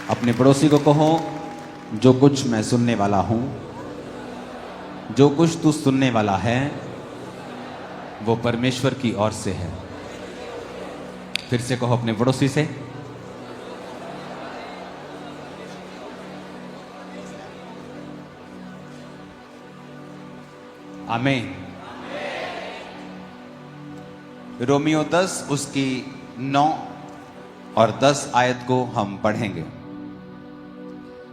अपने पड़ोसी को कहो, जो कुछ मैं सुनने वाला हूं, जो कुछ तू सुनने वाला है वो परमेश्वर की ओर से है। फिर से कहो अपने पड़ोसी से, आमीन। रोमियो 10 उसकी 9 और 10 आयत को हम पढ़ेंगे।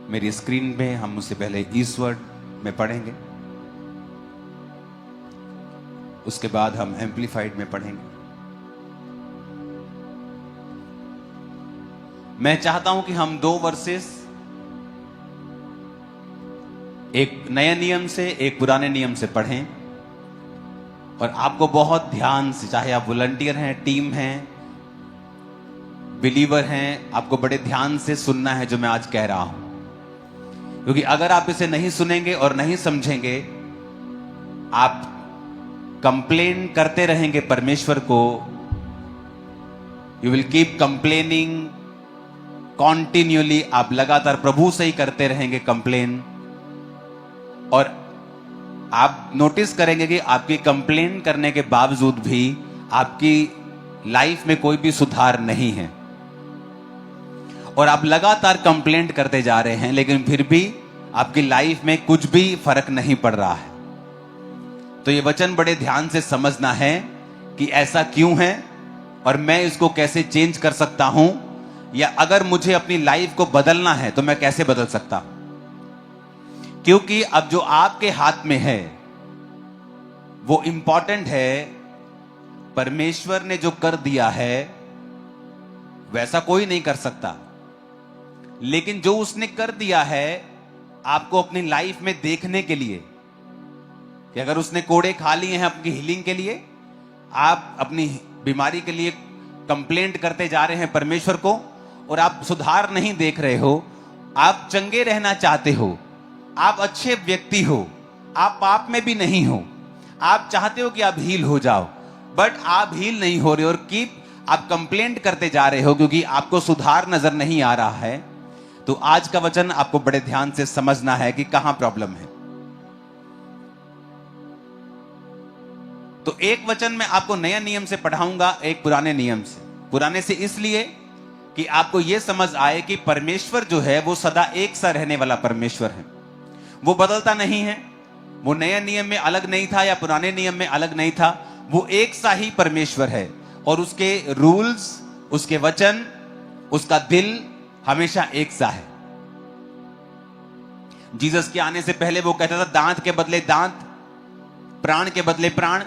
मेरी स्क्रीन पे हम उससे पहले इस वर्ड में पढ़ेंगे, उसके बाद हम एम्पलीफाइड में पढ़ेंगे। मैं चाहता हूं कि हम 2 वर्सेस, एक नए नियम से एक पुराने नियम से पढ़ें, और आपको बहुत ध्यान से, चाहे आप वॉलंटियर हैं, टीम हैं, बिलीवर हैं, आपको बड़े ध्यान से सुनना है जो मैं आज कह रहा हूं, क्योंकि अगर आप इसे नहीं सुनेंगे और नहीं समझेंगे, आप कंप्लेन करते रहेंगे परमेश्वर को। You will keep complaining continuously. आप लगातार प्रभु से ही करते रहेंगे कंप्लेन, और आप नोटिस करेंगे कि आपकी कंप्लेन करने के बावजूद भी आपकी लाइफ में कोई भी सुधार नहीं है, और आप लगातार कंप्लेंट करते जा रहे हैं, लेकिन फिर भी आपकी लाइफ में कुछ भी फर्क नहीं पड़ रहा है। तो ये वचन बड़े ध्यान से समझना है कि ऐसा क्यों है और मैं इसको कैसे चेंज कर सकता हूं, या अगर मुझे अपनी लाइफ को बदलना है तो मैं कैसे बदल सकता हूं। क्योंकि अब जो आपके हाथ में है वो इंपॉर्टेंट है। परमेश्वर ने जो कर दिया है वैसा कोई नहीं कर सकता, लेकिन जो उसने कर दिया है आपको अपनी लाइफ में देखने के लिए, कि अगर उसने कोड़े खा लिए हैं आपकी हीलिंग के लिए, आप अपनी बीमारी के लिए कंप्लेंट करते जा रहे हैं परमेश्वर को, और आप सुधार नहीं देख रहे हो, आप चंगे रहना चाहते हो, आप अच्छे व्यक्ति हो, आप पाप में भी नहीं हो, आप चाहते हो कि आप हील हो जाओ, बट आप हील नहीं हो रहे, और आप कंप्लेंट करते जा रहे हो क्योंकि आपको सुधार नजर नहीं आ रहा है। तो आज का वचन आपको बड़े ध्यान से समझना है कि कहां प्रॉब्लम है। तो एक वचन मैं आपको नया नियम से पढ़ाऊंगा, एक पुराने नियम से। पुराने से इसलिए कि आपको यह समझ आए कि परमेश्वर जो है वो सदा एक सा रहने वाला परमेश्वर है, वो बदलता नहीं है। वो नए नियम में अलग नहीं था या पुराने नियम में अलग नहीं था, वो एक सा ही परमेश्वर है, और उसके रूल्स, उसके वचन, उसका दिल हमेशा एक सा है। जीसस के आने से पहले वो कहता था दांत के बदले दांत, प्राण के बदले प्राण,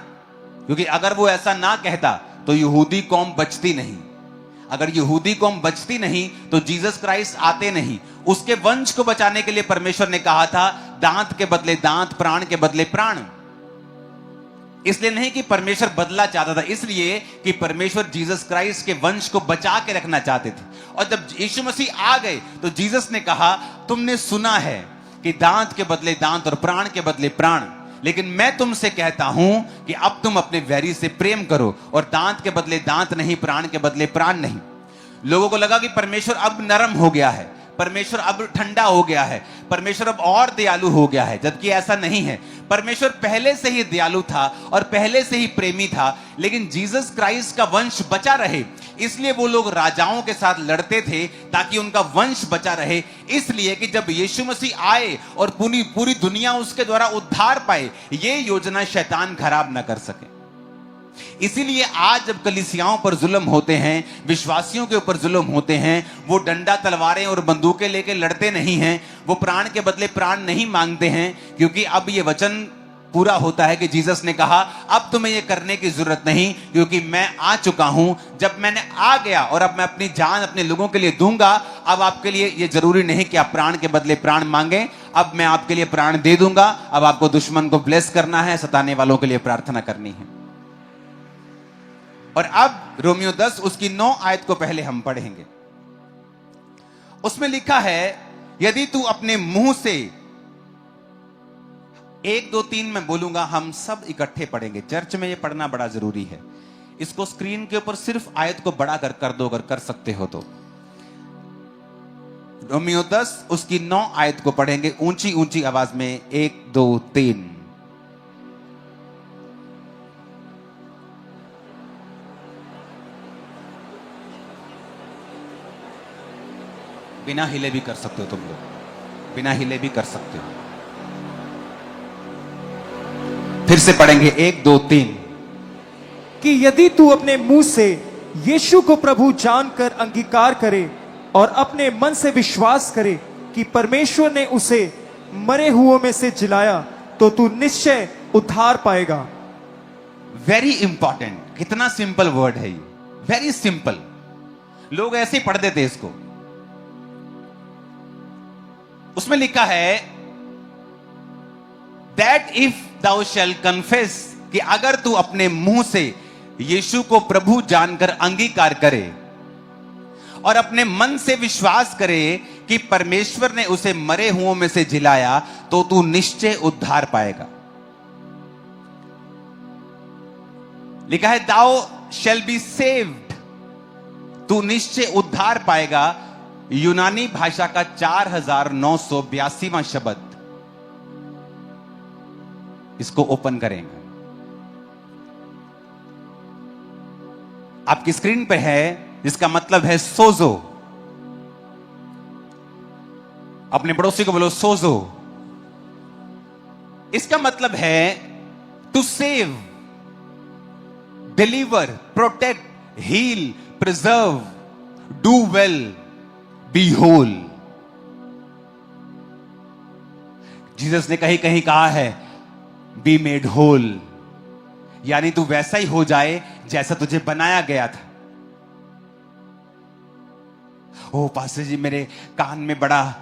क्योंकि अगर वो ऐसा ना कहता तो यहूदी कौम बचती नहीं। अगर यहूदी कौम बचती नहीं तो जीसस क्राइस्ट आते नहीं। उसके वंश को बचाने के लिए परमेश्वर ने कहा था दांत के बदले दांत, प्राण के बदले प्राण। इसलिए नहीं कि परमेश्वर बदला चाहता था, इसलिए कि परमेश्वर जीसस क्राइस्ट के वंश को बचा के रखना चाहते थे। और जब यीशु मसीह आ गए तो जीसस ने कहा तुमने सुना है कि दांत के बदले दांत और प्राण के बदले प्राण, लेकिन मैं तुमसे कहता हूं कि अब तुम अपने वैरी से प्रेम करो, और दांत के बदले दांत नहीं, प्राण के बदले प्राण नहीं। लोगों को लगा कि परमेश्वर अब नरम हो गया है, परमेश्वर अब ठंडा हो गया है, परमेश्वर अब और दयालु हो गया है, जबकि ऐसा नहीं है। परमेश्वर पहले से ही दयालु था और पहले से ही प्रेमी था, लेकिन जीसस क्राइस्ट का वंश बचा रहे, इसलिए वो लोग राजाओं के साथ लड़ते थे ताकि उनका वंश बचा रहे। इसलिए कि जब यीशु मसीह आए और पूरी दुनिया उसके द्वारा उद्धार पाए, ये योजना शैतान खराब ना कर सके। इसीलिए आज जब कलीसियाओं पर जुल्म होते हैं, विश्वासियों के ऊपर जुल्म होते हैं, वो डंडा, तलवारें और बंदूकें लेके लड़ते नहीं हैं, वो प्राण के बदले प्राण नहीं मांगते हैं, क्योंकि अब ये वचन पूरा होता है कि जीसस ने कहा अब तुम्हें ये करने की जरूरत नहीं, क्योंकि मैं आ चुका हूं। जब मैंने आ गया और अब मैं अपनी जान अपने लोगों के लिए दूंगा, अब आपके लिए ये जरूरी नहीं कि आप प्राण के बदले प्राण मांगे, अब मैं आपके लिए प्राण दे दूंगा। अब आपको दुश्मन को ब्लेस करना है, सताने वालों के लिए प्रार्थना करनी है। और अब रोमियो 10 उसकी 9 आयत को पहले हम पढ़ेंगे। उसमें लिखा है यदि तू अपने मुंह से, 1 2 3 मैं बोलूंगा, हम सब इकट्ठे पढ़ेंगे। चर्च में ये पढ़ना बड़ा जरूरी है। इसको स्क्रीन के ऊपर सिर्फ आयत को बड़ा कर दो अगर कर सकते हो तो। रोमियो 10 उसकी 9 आयत को पढ़ेंगे ऊंची ऊंची आवाज में। 1 2 3। बिना हिले भी कर सकते हो तुम लोग, बिना हिले भी कर सकते हो। फिर से पढ़ेंगे 1 2 3। कि यदि तू अपने मुंह से यीशु को प्रभु जानकर अंगीकार करे और अपने मन से विश्वास करे कि परमेश्वर ने उसे मरे हुओं में से जिलाया, तो तू निश्चय उद्धार पाएगा। वेरी इंपॉर्टेंट, कितना सिंपल वर्ड है ये, वेरी सिंपल। लोग ऐसे ही पढ़ देते इसको। उसमें लिखा है that if thou shall confess, कि अगर तू अपने मुंह से यीशु को प्रभु जानकर अंगीकार करे और अपने मन से विश्वास करे कि परमेश्वर ने उसे मरे हुओं में से जिलाया, तो तू निश्चय उद्धार पाएगा। लिखा है thou shall be saved, तू निश्चय उद्धार पाएगा। यूनानी भाषा का 4982वां शब्द, इसको ओपन करेंगे। आपकी स्क्रीन पे है, जिसका मतलब है सोजो। अपने पड़ोसी को बोलो सोजो। इसका मतलब है to save, deliver, protect, heal, preserve, do well, be whole. Jesus ने कहीं कहीं कहा है बी मेड होल, यानी तू वैसा ही हो जाए जैसा तुझे बनाया गया था। ओ पास्टर जी, मेरे कान में बड़ा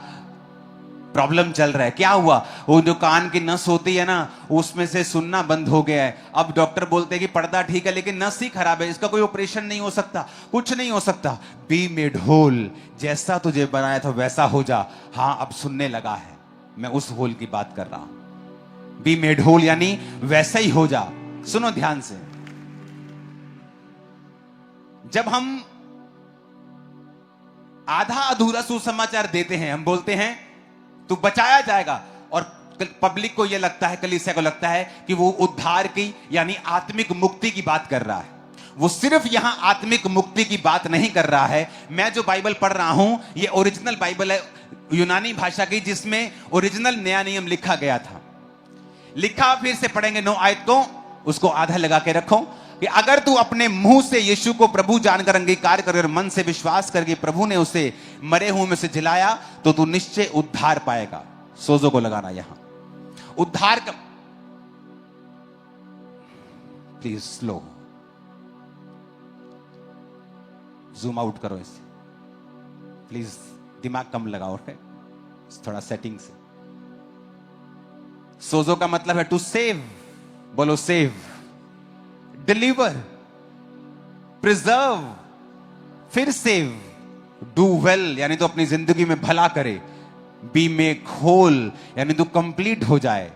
प्रॉब्लम चल रहा है। क्या हुआ? वो जो कान की नस होती है ना, उसमें से सुनना बंद हो गया है। अब डॉक्टर बोलते हैं कि पर्दा ठीक है लेकिन नस ही खराब है, इसका कोई ऑपरेशन नहीं हो सकता, कुछ नहीं हो सकता। बी मेड होल, जैसा तुझे बनाया था वैसा हो जा। हाँ, अब सुनने लगा है, मैं उस होल की बात कर रहा हूं। बी मेड होल यानी वैसा ही हो जा। सुनो ध्यान से, जब हम आधा अधूरा सुसमाचार देते हैं, हम बोलते हैं तू बचाया जाएगा, और पब्लिक को यह लगता है, कलीसिया को लगता है कि वो उद्धार की यानी आत्मिक मुक्ति की बात कर रहा है। वो सिर्फ यहां आत्मिक मुक्ति की बात नहीं कर रहा है। मैं जो बाइबल पढ़ रहा हूं, ये ओरिजिनल बाइबल है यूनानी भाषा की, जिसमें ओरिजिनल नया नियम लिखा गया था। लिखा, फिर से पढ़ेंगे 9 आयत को, उसको आधा लगा के रखो, कि अगर तू अपने मुंह से यीशु को प्रभु जानकर अंगीकार कर और मन से विश्वास करके प्रभु ने उसे मरे हुए में से जिलाया, तो तू निश्चय उद्धार पाएगा। सोजो को लगाना यहां। उद्धार का प्लीज स्लो जूम आउट करो इसे, प्लीज दिमाग कम लगाओ, थोड़ा सेटिंग से। सोजो का मतलब है टू सेव, बोलो सेव, डिलीवर, प्रिजर्व, फिर सेव, डू वेल यानी तो अपनी जिंदगी में भला करे, बी मेक होल यानी तू कंप्लीट हो जाए,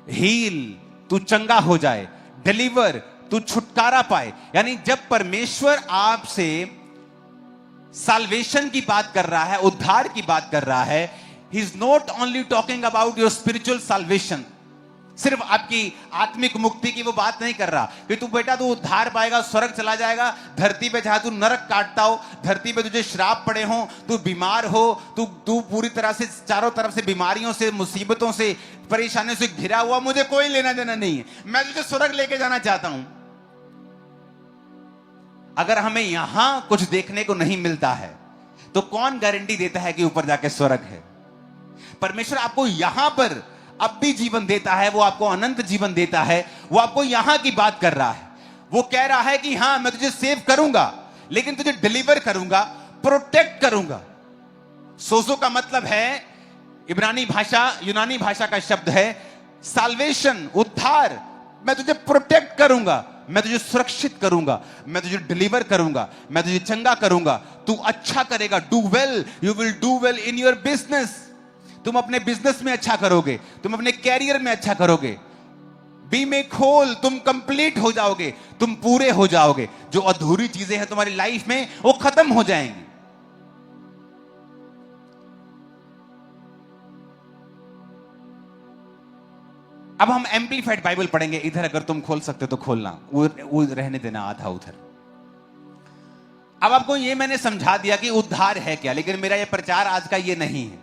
हील तू चंगा हो जाए, डिलीवर तू छुटकारा पाए। यानी जब परमेश्वर आपसे साल्वेशन की बात कर रहा है, उद्धार की बात कर रहा है, he is not only talking about your spiritual salvation, सिर्फ आपकी आत्मिक मुक्ति की वो बात नहीं कर रहा कि तू बेटा तू उद्धार पाएगा, स्वर्ग चला जाएगा। धरती पे जहां तू नरक काटता हो, धरती पे तुझे श्राप पड़े हो, तू बीमार हो, तू पूरी तरह से चारों तरफ से बीमारियों से, मुसीबतों से, परेशानियों से घिरा हुआ, मुझे कोई लेना देना नहीं है, मैं तुझे स्वर्ग लेके जाना चाहता हूं। अगर हमें यहां कुछ देखने को नहीं मिलता है, तो कौन गारंटी देता है कि ऊपर जाके स्वर्ग है? परमेश्वर आपको यहां पर अब भी जीवन देता है, वो आपको अनंत जीवन देता है। वो आपको यहां की बात कर रहा है। वो कह रहा है कि हां मैं तुझे सेव करूंगा, लेकिन तुझे डिलीवर करूंगा, प्रोटेक्ट करूंगा। सोजो का मतलब है इब्रानी भाषा, यूनानी भाषा का शब्द है साल्वेशन, उद्धार। मैं तुझे प्रोटेक्ट करूंगा, मैं तुझे सुरक्षित करूंगा, मैं तुझे डिलीवर करूंगा, मैं तुझे चंगा करूंगा, तू अच्छा करेगा। Do well, you will do well in your business. तुम अपने बिजनेस में अच्छा करोगे, तुम अपने कैरियर में अच्छा करोगे। बी मेक होल, तुम कंप्लीट हो जाओगे, तुम पूरे हो जाओगे। जो अधूरी चीजें हैं तुम्हारी लाइफ में वो खत्म हो जाएंगी। अब हम एम्पलीफाइड बाइबल पढ़ेंगे। इधर अगर तुम खोल सकते तो खोलना, वो रहने देना आधा उधर। अब आपको ये मैंने समझा दिया कि उद्धार है क्या, लेकिन मेरा ये प्रचार आज का ये नहीं है।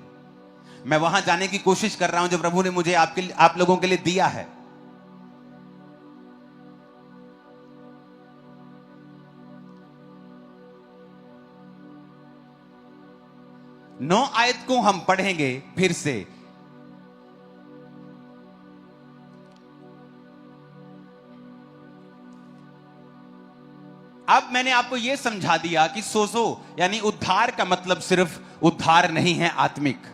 मैं वहां जाने की कोशिश कर रहा हूं जो प्रभु ने मुझे आप लोगों के लिए दिया है। 9 आयत को हम पढ़ेंगे फिर से। अब मैंने आपको यह समझा दिया कि सोजो यानी उद्धार का मतलब सिर्फ उद्धार नहीं है आत्मिक।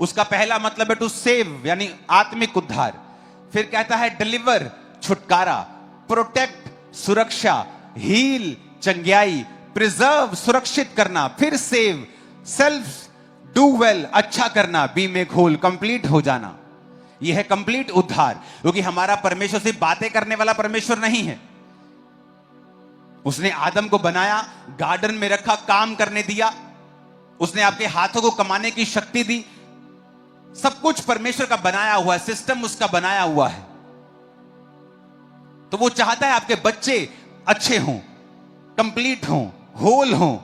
उसका पहला मतलब है टू सेव यानी आत्मिक उद्धार। फिर कहता है डिलीवर छुटकारा, प्रोटेक्ट सुरक्षा, हील चंगियाई, प्रिजर्व सुरक्षित करना, फिर सेव सेल्फ डू वेल अच्छा करना, बी मेक होल कंप्लीट हो जाना। यह है कंप्लीट उद्धार। क्योंकि हमारा परमेश्वर सिर्फ बातें करने वाला परमेश्वर नहीं है। उसने आदम को बनाया, गार्डन में रखा, काम करने दिया, उसने आपके हाथों को कमाने की शक्ति दी। सब कुछ परमेश्वर का बनाया हुआ है, सिस्टम उसका बनाया हुआ है। तो वो चाहता है आपके बच्चे अच्छे हों, कंप्लीट हों, होल हों,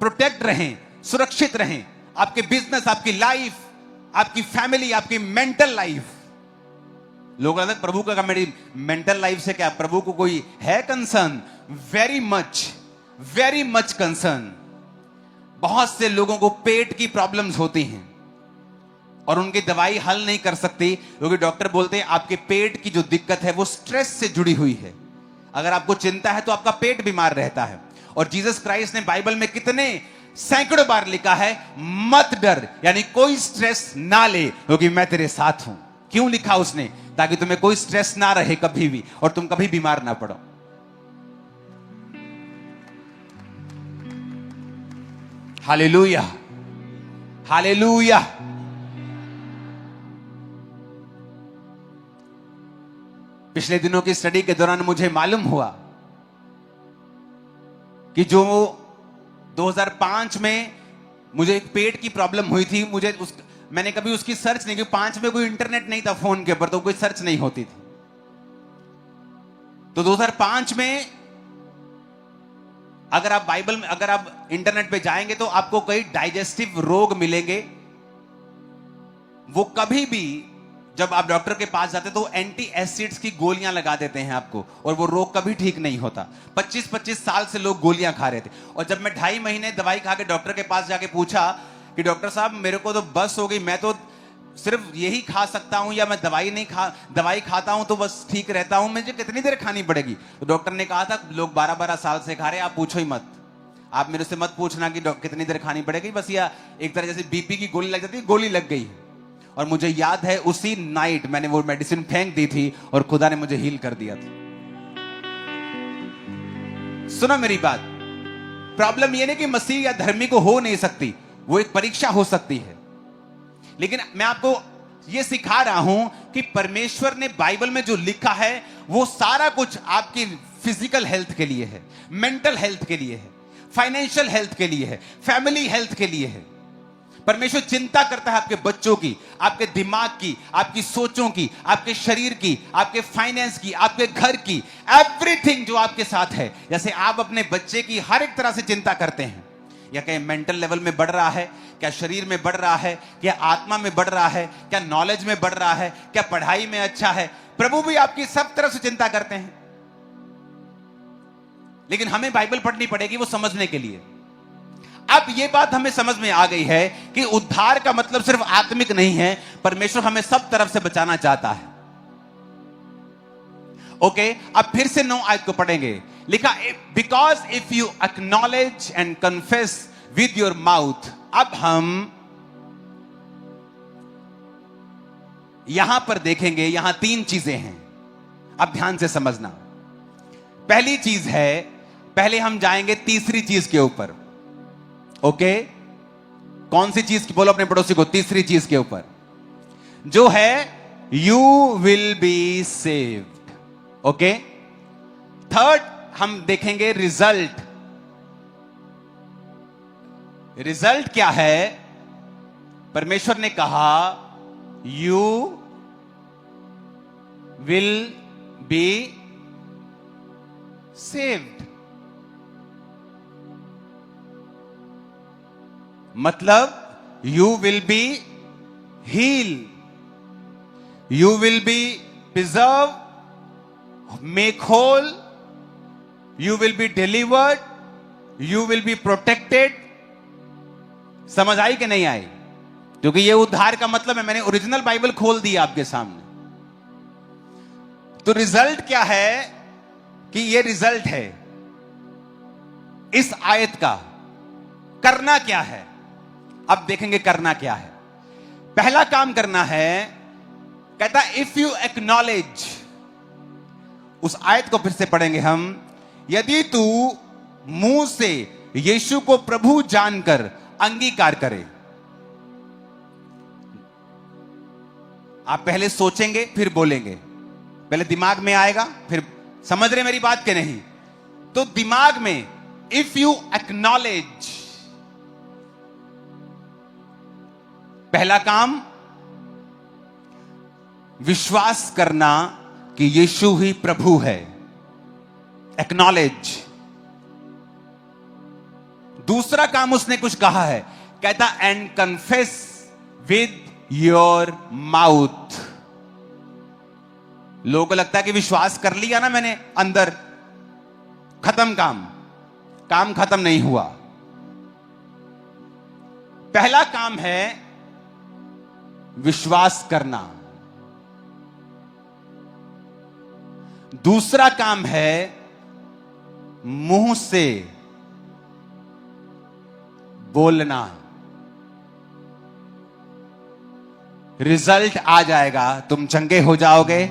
प्रोटेक्ट रहें, सुरक्षित रहें। आपके बिजनेस, आपकी लाइफ, आपकी फैमिली, आपकी मेंटल लाइफ। लोग कहते हैं प्रभु का मेरी मेंटल लाइफ से क्या, प्रभु को कोई है कंसर्न? Very much concern. बहुत से लोगों को पेट की प्रॉब्लम्स होती हैं और उनकी दवाई हल नहीं कर सकती, क्योंकि डॉक्टर बोलते हैं आपके पेट की जो दिक्कत है वो स्ट्रेस से जुड़ी हुई है। अगर आपको चिंता है तो आपका पेट बीमार रहता है। और जीसस क्राइस्ट ने बाइबल में कितने सैकड़ों बार लिखा है, मत डर, यानी कोई स्ट्रेस ना ले क्योंकि मैं तेरे साथ हूं। क्यों लिखा उसने? ताकि तुम्हें कोई स्ट्रेस ना रहे कभी भी और तुम कभी बीमार ना पड़ो। Hallelujah, hallelujah. पिछले दिनों की स्टडी के दौरान मुझे मालूम हुआ कि जो 2005 में मुझे एक पेट की प्रॉब्लम हुई थी, मैंने कभी उसकी सर्च नहीं की। 5 में कोई इंटरनेट नहीं था फोन के ऊपर, तो कोई सर्च नहीं होती थी। तो 2005 में अगर आप बाइबल में, अगर आप इंटरनेट पे जाएंगे तो आपको कई डाइजेस्टिव रोग मिलेंगे। वो कभी भी जब आप डॉक्टर के पास जाते तो एंटी एसिड्स की गोलियां लगा देते हैं आपको, और वो रोग कभी ठीक नहीं होता। 25-25 साल से लोग गोलियां खा रहे थे। और जब मैं 2.5 महीने दवाई खा के डॉक्टर के पास जाके पूछा कि डॉक्टर साहब मेरे को तो बस हो गई, मैं तो सिर्फ यही खा सकता हूं, या मैं दवाई खाता हूं तो बस ठीक रहता हूं, मुझे कितनी देर खानी पड़ेगी? तो डॉक्टर ने कहा था लोग 12-12 साल से खा रहे हैं, आप पूछो ही मत। आप मेरे से मत पूछना कि कितनी देर खानी पड़ेगी, बस या एक तरह जैसे बीपी की गोली लग जाती है, गोली लग गई। और मुझे याद है उसी नाइट मैंने वो मेडिसिन फेंक दी थी और खुदा ने मुझे हील कर दिया था। सुनो मेरी बात, प्रॉब्लम ये नहीं कि मसीह या धर्मी को हो नहीं सकती, वो एक परीक्षा हो सकती है। लेकिन मैं आपको यह सिखा रहा हूं कि परमेश्वर ने बाइबल में जो लिखा है वो सारा कुछ आपकी फिजिकल हेल्थ के लिए है, मेंटल हेल्थ के लिए है, फाइनेंशियल हेल्थ के लिए है, फैमिली हेल्थ के लिए है। परमेश्वर चिंता करता है आपके बच्चों की, आपके दिमाग की, आपकी सोचों की, आपके शरीर की, आपके फाइनेंस की, आपके घर की, एवरीथिंग जो आपके साथ है। जैसे आप अपने बच्चे की हर एक तरह से चिंता करते हैं, या कहीं मेंटल लेवल में बढ़ रहा है, क्या शरीर में बढ़ रहा है, क्या आत्मा में बढ़ रहा है, क्या नॉलेज में बढ़ रहा है, क्या पढ़ाई में अच्छा है, प्रभु भी आपकी सब तरफ से चिंता करते हैं। लेकिन हमें बाइबल पढ़नी पड़ेगी वो समझने के लिए। अब यह बात हमें समझ में आ गई है कि उद्धार का मतलब सिर्फ आत्मिक नहीं है, परमेश्वर हमें सब तरफ से बचाना चाहता है। ओके, अब फिर से 9 आयत को पढ़ेंगे। लिखा, because if you acknowledge and confess with your mouth. अब हम यहां पर देखेंगे, यहां 3 चीजें हैं, अब ध्यान से समझना। पहली चीज है, पहले हम जाएंगे तीसरी चीज के ऊपर। ओके, कौन सी चीज की? बोलो अपने पड़ोसी को, तीसरी चीज के ऊपर, जो है you will be saved. Okay, third हम देखेंगे रिजल्ट। रिजल्ट क्या है? परमेश्वर ने कहा यू will be saved. मतलब you will be healed, you will be preserved, make whole, you will be delivered, you will be protected. समझ आई कि नहीं आई? क्योंकि ये उद्धार का मतलब है। मैंने ओरिजिनल बाइबल खोल दी आपके सामने। तो रिजल्ट क्या है कि ये रिजल्ट है इस आयत का। करना क्या है? अब देखेंगे करना क्या है। पहला काम करना है, कहता इफ यू एक्नॉलेज, उस आयत को फिर से पढ़ेंगे हम, यदि तू मुंह से यीशु को प्रभु जानकर अंगीकार करे। आप पहले सोचेंगे फिर बोलेंगे, पहले दिमाग में आएगा फिर समझ रहे मेरी बात के नहीं? तो दिमाग में इफ यू एक्नॉलेज, पहला काम विश्वास करना कि यीशु ही प्रभु है। एक्नॉलेज। दूसरा काम उसने कुछ कहा है, कहता and confess with your mouth. लोगों को लगता है कि विश्वास कर लिया ना मैंने अंदर, खत्म काम। काम खत्म नहीं हुआ। पहला काम है विश्वास करना, दूसरा काम है मुंह से बोलना। रिजल्ट आ जाएगा, तुम चंगे हो जाओगे,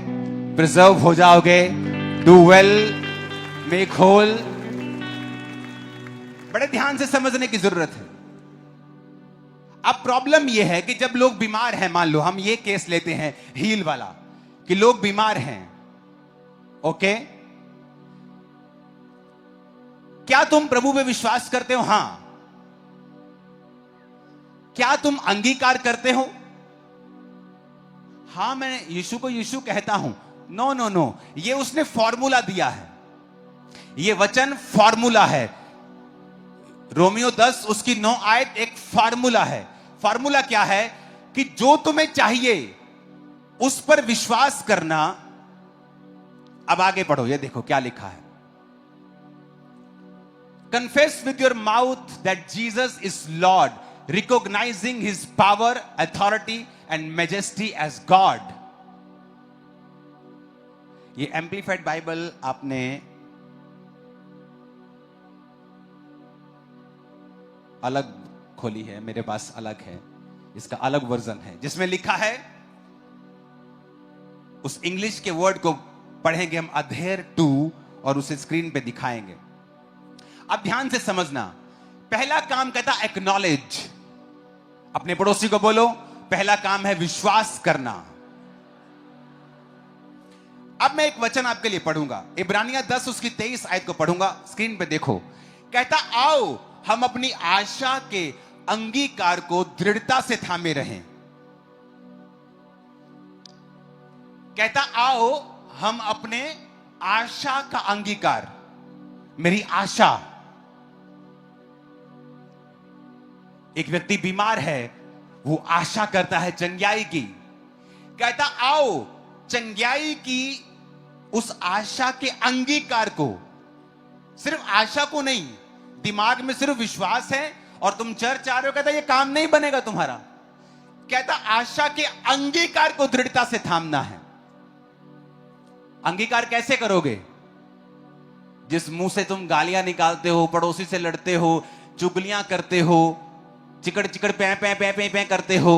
प्रिजर्व हो जाओगे, डू वेल, मेक होल। बड़े ध्यान से समझने की जरूरत है। अब प्रॉब्लम यह है कि जब लोग बीमार हैं, मान लो हम ये केस लेते हैं हील वाला, कि लोग बीमार हैं, ओके, क्या तुम प्रभु पे विश्वास करते हो? हां। क्या तुम अंगीकार करते हो? हां, मैं यीशु को यीशु कहता हूं। नो नो नो, ये उसने फॉर्मूला दिया है। ये वचन फॉर्मूला है। रोमियो 10 उसकी 9 आयत एक फार्मूला है। फार्मूला क्या है? कि जो तुम्हें चाहिए उस पर विश्वास करना। अब आगे पढ़ो, ये देखो क्या लिखा है। Confess with your mouth that Jesus is Lord, recognizing his power, authority and majesty as God. ये एम्प्लीफाइड बाइबल आपने अलग खोली है, मेरे पास अलग है, इसका अलग वर्जन है, जिसमें लिखा है, उस इंग्लिश के वर्ड को पढ़ेंगे हम, अधेयर टू, और उसे स्क्रीन पे दिखाएंगे। अब ध्यान से समझना। पहला काम कहता एक्नॉलेज। अपने पड़ोसी को बोलो, पहला काम है विश्वास करना। अब मैं एक वचन आपके लिए पढ़ूंगा, इब्रानिया 10 उसकी 23 आयत को पढ़ूंगा, स्क्रीन पे देखो। कहता आओ हम अपनी आशा के अंगीकार को दृढ़ता से थामे रहें। कहता आओ हम अपने आशा का अंगीकार, मेरी आशा। एक व्यक्ति बीमार है, वो आशा करता है चंगाई की। कहता आओ चंगाई की उस आशा के अंगीकार को, सिर्फ आशा को नहीं, दिमाग में सिर्फ विश्वास है और तुम चर्च आ रहे हो, कहता ये काम नहीं बनेगा तुम्हारा। कहता आशा के अंगीकार को दृढ़ता से थामना है। अंगीकार कैसे करोगे? जिस मुंह से तुम गालियां निकालते हो, पड़ोसी से लड़ते हो, चुगलियां करते हो, चिकड़ चिकड़ पै पै पै पै पै करते हो,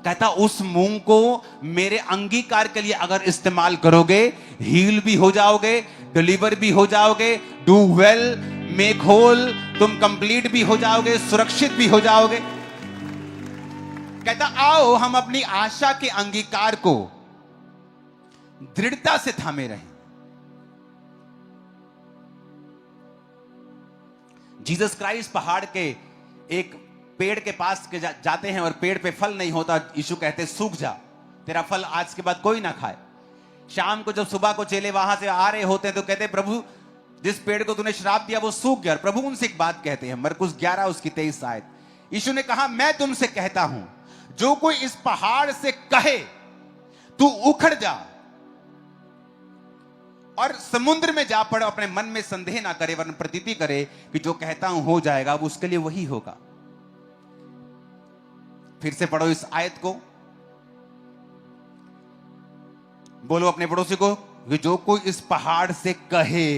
कहता उस मुंह को मेरे अंगीकार के लिए अगर इस्तेमाल करोगे, हील भी हो जाओगे, डिलीवर भी हो जाओगे, डू वेल, मेक होल, तुम कंप्लीट भी हो जाओगे, सुरक्षित भी हो जाओगे। कहता आओ हम अपनी आशा के अंगीकार को दृढ़ता से थामे रहें। जीसस क्राइस्ट पहाड़ के एक पेड़ के पास के जाते हैं और पेड़ पे फल नहीं होता। यीशु कहते सूख जा, तेरा फल आज के बाद कोई ना खाए। शाम को जब सुबह को चेले वहां से आ रहे होते हैं तो कहते हैं प्रभु जिस पेड़ को तूने श्राप दिया वो सूख गया। प्रभु उनसे एक बात कहते हैं, मरकुस 11 उसकी 23 आयत। यीशु ने कहा मैं तुमसे कहता हूं जो कोई इस पहाड़ से कहे तू उखड़ जा और समुद्र में जा पड़, अपने मन में संदेह ना करे वरन प्रतीति करे कि जो कहता हूं हो जाएगा, वो उसके लिए वही होगा। फिर से पढ़ो इस आयत को, बोलो अपने पड़ोसी को कि जो कोई इस पहाड़ से कहे,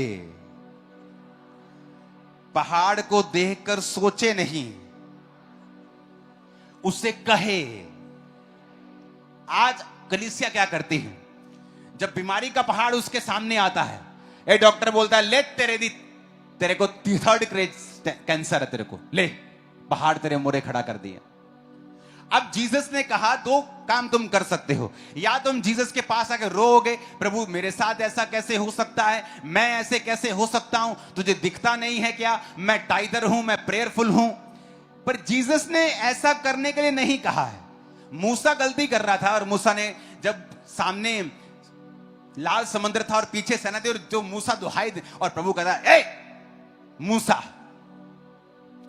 पहाड़ को देखकर सोचे नहीं, उसे कहे। आज कलीसिया क्या करती है, जब बीमारी का पहाड़ उसके सामने आता है, ए डॉक्टर बोलता है ले तेरे को 3rd स्टेज कैंसर है, तेरे को ले पहाड़ तेरे मोरे खड़ा कर दिया। अब जीसस ने कहा दो काम तुम कर सकते हो, या तुम जीसस के पास आकर रोओगे प्रभु मेरे साथ ऐसा कैसे हो सकता है, मैं ऐसे कैसे हो सकता हूं, तुझे दिखता नहीं है क्या, मैं टाइगर हूं, मैं प्रेयरफुल हूं। पर जीसस ने ऐसा करने के लिए नहीं कहा है। मूसा गलती कर रहा था और मूसा ने जब सामने लाल समुद्र था और पीछे सेना थी और जो मूसा दुहाई दे, और प्रभु कहता ए मूसा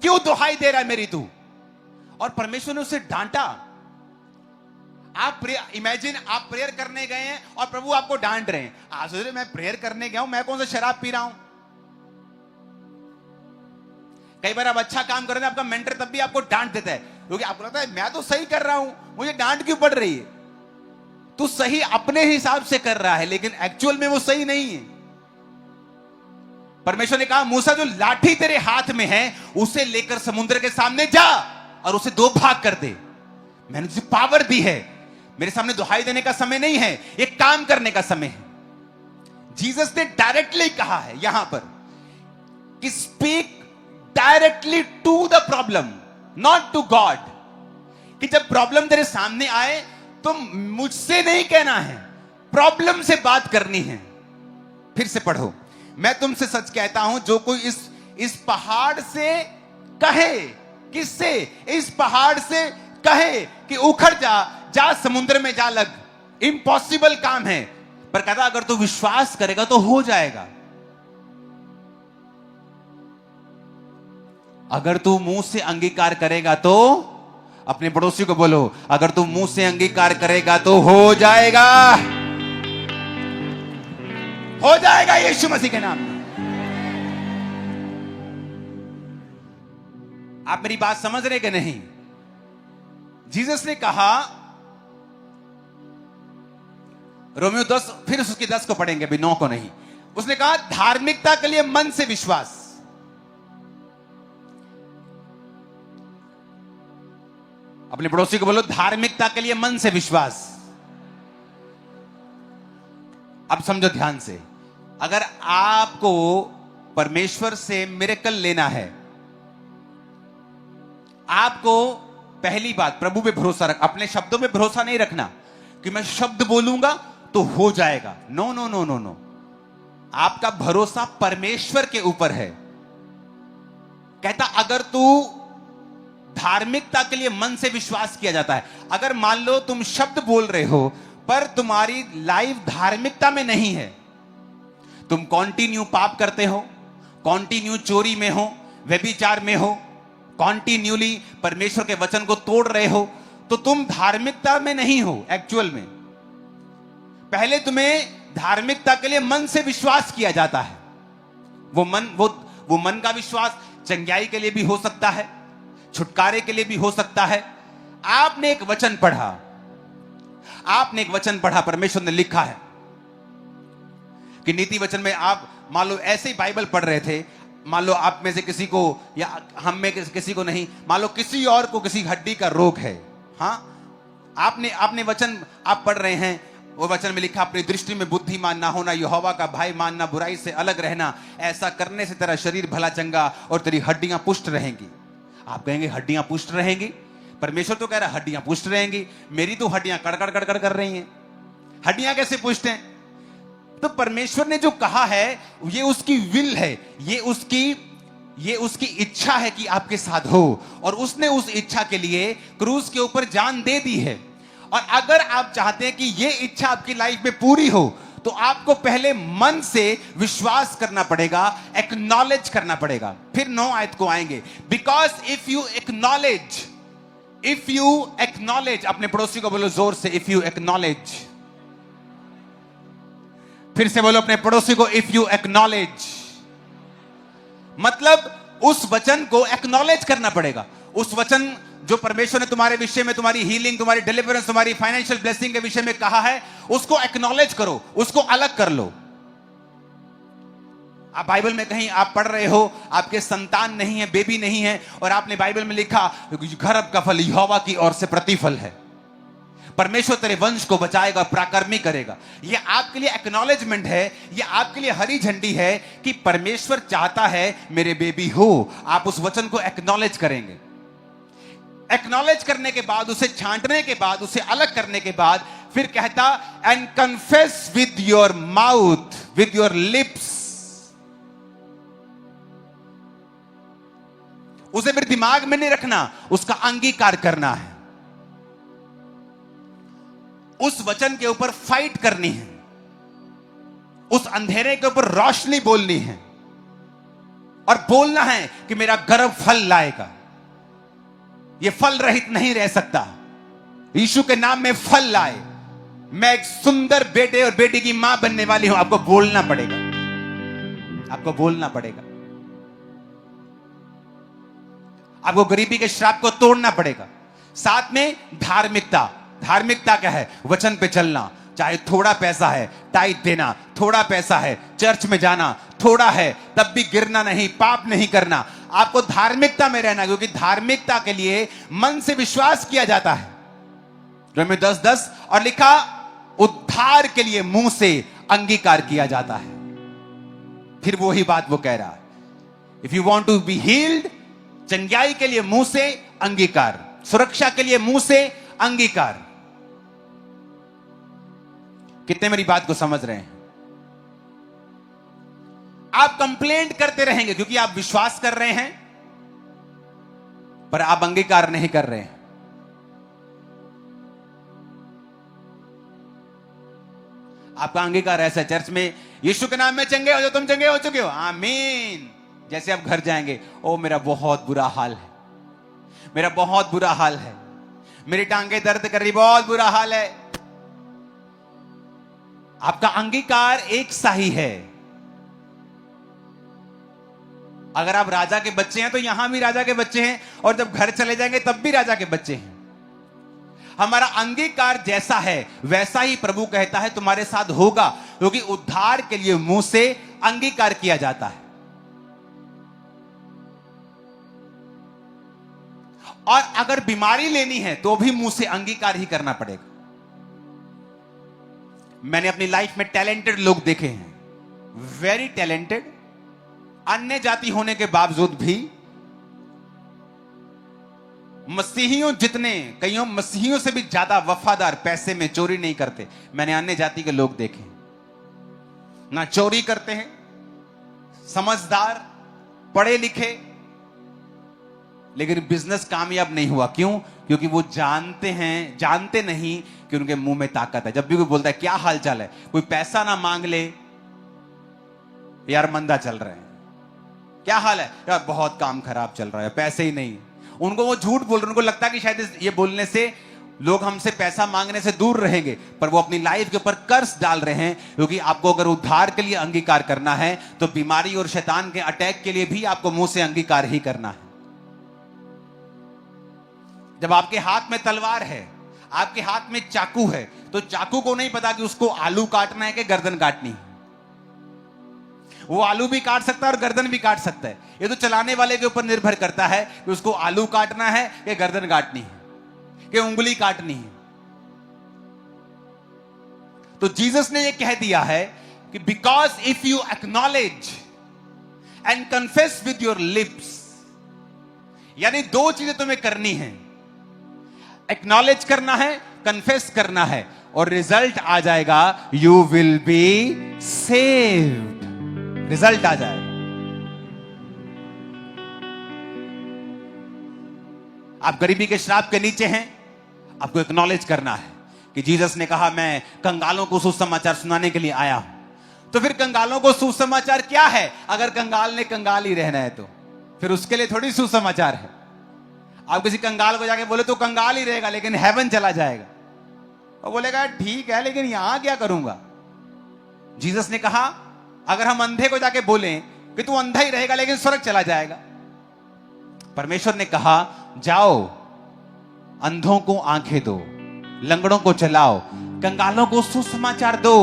क्यों दुहाई दे रहा है मेरी तू, और परमेश्वर ने उसे डांटा। आप इमेजिन आप प्रेयर करने गए हैं और प्रभु आपको डांट रहे हैं। आज सोच रहे मैं प्रेयर करने गया हूं, मैं कौन सा शराब पी रहा हूं। कई बार आप अच्छा काम कर रहे हैं, आपका मेंटर तब भी आपको डांट देता है क्योंकि आपको लगता है मैं तो सही कर रहा हूं, मुझे डांट क्यों पड़ रही है। तू सही अपने हिसाब से कर रहा है लेकिन एक्चुअल में वो सही नहीं है। परमेश्वर ने कहा मूसा जो लाठी तेरे हाथ में है उसे लेकर समुद्र के सामने जा और उसे 2 भाग कर दे। मैंने तुझे पावर दी है, मेरे सामने दुहाई देने का समय नहीं है, एक काम करने का समय है। जीसस ने डायरेक्टली कहा है यहां पर कि speak directly to the problem not to God, कि जब प्रॉब्लम तेरे सामने आए तो मुझसे नहीं कहना है, प्रॉब्लम से बात करनी है। फिर से पढ़ो, मैं तुमसे सच कहता हूं जो कोई इस पहाड़ से कहे, किससे, इस पहाड़ से कहे कि उखड़ जा समुद्र में जा लग, इम्पॉसिबल काम है, पर कहता अगर तू विश्वास करेगा तो हो जाएगा। अगर तू मुंह से अंगीकार करेगा तो, अपने पड़ोसी को बोलो अगर तू मुंह से अंगीकार करेगा तो हो जाएगा, हो जाएगा यीशु मसीह के नाम में। आप मेरी बात समझ रहे कि नहीं। जीसस ने कहा रोमियो 10, फिर उसकी 10 को पढ़ेंगे अभी 9 को नहीं। उसने कहा धार्मिकता के लिए मन से विश्वास। अपने पड़ोसी को बोलो धार्मिकता के लिए मन से विश्वास। अब समझो ध्यान से, अगर आपको परमेश्वर से मिरेकल लेना है, आपको पहली बात प्रभु पे भरोसा रख, अपने शब्दों पे भरोसा नहीं रखना कि मैं शब्द बोलूंगा तो हो जाएगा। No no no no no, आपका भरोसा परमेश्वर के ऊपर है। कहता अगर तू धार्मिकता के लिए मन से विश्वास किया जाता है, अगर मान लो तुम शब्द बोल रहे हो पर तुम्हारी लाइफ धार्मिकता में नहीं है, तुम कॉन्टिन्यू पाप करते हो, कॉन्टिन्यू चोरी में हो, व्यभिचार में हो, कॉन्टिन्यूली परमेश्वर के वचन को तोड़ रहे हो, तो तुम धार्मिकता में नहीं हो एक्चुअल में। पहले तुम्हें धार्मिकता के लिए मन से विश्वास किया जाता है। वो मन का विश्वास चंगाई के लिए भी हो सकता है, छुटकारे के लिए भी हो सकता है। आपने एक वचन पढ़ा, परमेश्वर ने लिखा है कि नीति वचन में आप मान लो ऐसे ही बाइबल पढ़ रहे थे, मान लो आप में से किसी को या हम में किसी को नहीं, मान लो किसी और को किसी हड्डी का रोग है, हाँ, आपने वचन आप पढ़ रहे हैं, वो वचन में लिखा अपनी दृष्टि में बुद्धिमान ना होना, यहोवा का भय मानना, बुराई से अलग रहना, ऐसा करने से तेरा शरीर भला चंगा और तेरी हड्डियां पुष्ट रहेंगी। आप कहेंगे हड्डियां पुष्ट रहेंगी, परमेश्वर तो कह रहा है हड्डियां पुष्ट रहेंगी, मेरी तो हड्डियां कड़कड़ कड़कड़ कर रही हैं, हड्डियां कैसे पुष्ट हैं। तो परमेश्वर ने जो कहा है ये उसकी विल है, ये उसकी इच्छा है कि आपके साथ हो, और उसने उस इच्छा के लिए क्रूस के ऊपर जान दे दी है। और अगर आप चाहते हैं कि ये इच्छा आपकी लाइफ में पूरी हो तो आपको पहले मन से विश्वास करना पड़ेगा, एक्नॉलेज करना पड़ेगा। फिर 9 आयत को आएंगे। बिकॉज इफ यू एक्नॉलेज, अपने पड़ोसी को बोलो जोर से, इफ यू एक्नॉलेज। फिर से बोलो अपने पड़ोसी को, इफ यू एक्नॉलेज। मतलब उस वचन को एक्नॉलेज करना पड़ेगा। उस वचन जो परमेश्वर ने तुम्हारे विषय में, तुम्हारी हीलिंग, तुम्हारी डिलीवरेंस, तुम्हारी फाइनेंशियल ब्लेसिंग के विषय में कहा है, उसको एक्नॉलेज करो, उसको अलग कर लो। आप बाइबल में कहीं आप पढ़ रहे हो, आपके संतान नहीं है, बेबी नहीं है, और आपने बाइबल में लिखा गर्भ का फल यहोवा की ओर से प्रतिफल है, परमेश्वर तेरे वंश को बचाएगा, पराक्रमी करेगा। यह आपके लिए एक्नॉलेजमेंट है, यह आपके लिए हरी झंडी है कि परमेश्वर चाहता है मेरे बेबी हो। आप उस वचन को एक्नॉलेज करेंगे। एक्नॉलेज करने के बाद, उसे छांटने के बाद, उसे अलग करने के बाद, फिर कहता and confess with your mouth, with your lips. उसे फिर दिमाग में नहीं रखना, उसका अंगीकार करना है। उस वचन के ऊपर फाइट करनी है, उस अंधेरे के ऊपर रोशनी बोलनी है, और बोलना है कि मेरा गर्भ फल लाएगा, ये फल रहित नहीं रह सकता। यीशु के नाम में फल लाए, मैं एक सुंदर बेटे और बेटी की मां बनने वाली हूं। आपको बोलना पड़ेगा, आपको बोलना पड़ेगा। आपको गरीबी के श्राप को तोड़ना पड़ेगा। साथ में धार्मिकता। धार्मिकता क्या है? वचन पे चलना, चाहे थोड़ा पैसा है टाइट देना, थोड़ा पैसा है चर्च में जाना, थोड़ा है तब भी गिरना नहीं, पाप नहीं करना। आपको धार्मिकता में रहना, क्योंकि धार्मिकता के लिए मन से विश्वास किया जाता है। रोमी 10:10 और लिखा उद्धार के लिए मुंह से अंगीकार किया जाता है। फिर वही बात वो कह रहा है, if you want to be healed, चंगाई के लिए मुंह से अंगीकार, सुरक्षा के लिए मुंह से अंगीकार। कितने मेरी बात को समझ रहे हैं? आप कंप्लेंट करते रहेंगे क्योंकि आप विश्वास कर रहे हैं, पर आप अंगीकार नहीं कर रहे हैं। आपका अंगीकार ऐसा, चर्च में यीशु के नाम में चंगे हो जो, तुम चंगे हो चुके हो, आमीन। जैसे आप घर जाएंगे, ओ मेरा बहुत बुरा हाल है, मेरा बहुत बुरा हाल है, मेरी टांगे दर्द कर रही, बहुत बुरा हाल है। आपका अंगीकार एक सा ही है। अगर आप राजा के बच्चे हैं तो यहां भी राजा के बच्चे हैं, और जब घर चले जाएंगे तब भी राजा के बच्चे हैं। हमारा अंगीकार जैसा है वैसा ही प्रभु कहता है तुम्हारे साथ होगा, क्योंकि उद्धार के लिए मुंह से अंगीकार किया जाता है। और अगर बीमारी लेनी है तो भी मुंह से अंगीकार ही करना पड़ेगा। मैंने अपनी लाइफ में टैलेंटेड लोग देखे हैं, वेरी टैलेंटेड, अन्य जाति होने के बावजूद भी मसीहियों जितने, कईयों मसीहियों से भी ज्यादा वफादार, पैसे में चोरी नहीं करते। मैंने अन्य जाति के लोग देखे, ना चोरी करते हैं, समझदार, पढ़े लिखे, लेकिन बिजनेस कामयाब नहीं हुआ। क्यों? क्योंकि वो जानते नहीं कि उनके मुंह में ताकत है। जब भी कोई बोलता है क्या हाल चाल है, कोई पैसा ना मांग ले, यार मंदा चल रहा है, क्या हाल है यार, बहुत काम खराब चल रहा है, पैसे ही नहीं। उनको वो झूठ बोल रहे, उनको लगता है कि शायद ये बोलने से लोग हमसे पैसा मांगने से दूर रहेंगे, पर वो अपनी लाइफ के ऊपर कर्ज डाल रहे हैं। क्योंकि आपको अगर उद्धार के लिए अंगीकार करना है तो बीमारी और शैतान के अटैक के लिए भी आपको मुंह से अंगीकार ही करना है। जब आपके हाथ में तलवार है, आपके हाथ में चाकू है, तो चाकू को नहीं पता कि उसको आलू काटना है कि गर्दन काटनी है। वो आलू भी काट सकता है और गर्दन भी काट सकता है। ये तो चलाने वाले के ऊपर निर्भर करता है कि उसको आलू काटना है कि गर्दन काटनी है, कि उंगली काटनी है। तो जीसस ने ये कह दिया है कि because if you acknowledge and confess with your lips, यानी दो चीजें तुम्हें करनी है, एक्नॉलेज करना है, कन्फेस करना है, और रिजल्ट आ जाएगा, you will be saved. Result आ जाएगा। आप गरीबी के श्राप के नीचे हैं, आपको एक्नॉलेज करना है कि जीसस ने कहा मैं कंगालों को सुसमाचार सुनाने के लिए आया हूं। तो फिर कंगालों को सुसमाचार क्या है? अगर कंगाल ने कंगाल ही रहना है तो फिर उसके लिए थोड़ी सुसमाचार है। आप किसी कंगाल को जाके बोले तो कंगाल ही रहेगा लेकिन हेवन चला जाएगा, और बोलेगा ठीक है लेकिन यहां क्या करूंगा। जीसस ने कहा अगर हम अंधे को जाके बोलें कि तू अंधा ही रहेगा लेकिन स्वर्ग चला जाएगा। परमेश्वर ने कहा जाओ अंधों को आंखें दो, लंगड़ों को चलाओ, कंगालों को सुसमाचार दो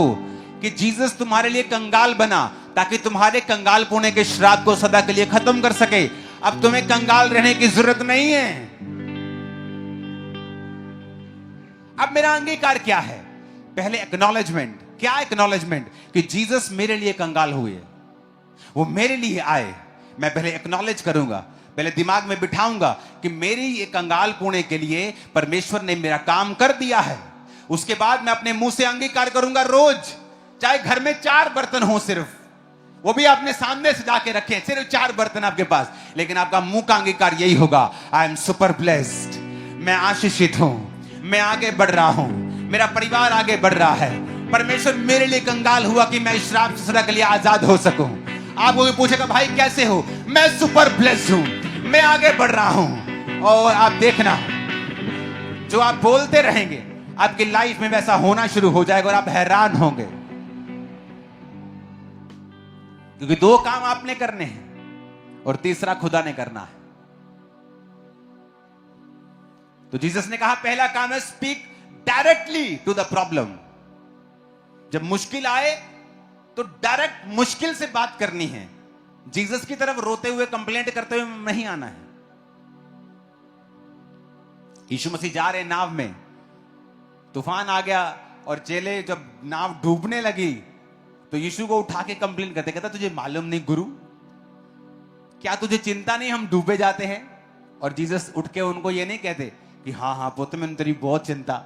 कि जीसस तुम्हारे लिए कंगाल बना ताकि तुम्हारे कंगाल पुणे के श्राप को सदा के लिए खत्म कर सके। अब तुम्हें कंगाल रहने की जरूरत नहीं है। अब मेरा अंगीकार क्या है? पहले एक्नॉलेजमेंट। क्या एक्नॉलेजमेंट? कि जीसस मेरे लिए कंगाल हुए, वो मेरे लिए आए। मैं पहले एक्नॉलेज करूंगा, पहले दिमाग में बिठाऊंगा कि मेरी ये कंगाल पुणे के लिए परमेश्वर ने मेरा काम कर दिया है। उसके बाद मैं अपने मुंह से अंगीकार करूंगा रोज, चाहे घर में 4 बर्तन हो, सिर्फ वो भी आपने सामने सजा के रखे, सिर्फ 4 बर्तन आपके पास, लेकिन आपका मुंह का अंगीकार यही होगा आई एम सुपर ब्लेस्ड, मैं आशीषित हूं, मैं आगे बढ़ रहा हूं, मेरा परिवार आगे बढ़ रहा है। परमेश्वर मेरे लिए कंगाल हुआ कि मैं श्राप से सदा के लिए आजाद हो सकूं। आप वो पूछेगा भाई कैसे हो? मैं सुपर ब्लेस्ड हूं, मैं आगे बढ़ रहा हूं। और आप देखना जो आप बोलते रहेंगे आपकी लाइफ में वैसा होना शुरू हो जाएगा और आप हैरान होंगे, क्योंकि 2 काम आपने करने हैं और तीसरा खुदा ने करना है। तो जीसस ने कहा पहला काम है speak directly to the problem. जब मुश्किल आए तो डायरेक्ट मुश्किल से बात करनी है। जीसस की तरफ रोते हुए कंप्लेंट करते हुए नहीं आना है। यीशु मसीह जा रहे नाव में, तूफान आ गया और चेले जब नाव डूबने लगी तो यीशु को उठा के कंप्लेंट करते, कहता तुझे मालूम नहीं गुरु, क्या तुझे चिंता नहीं हम डूबे जाते हैं? और जीसस उठ के उनको ये नहीं कहते कि हाँ हाँ पुत्र मैंने तेरी बहुत चिंता।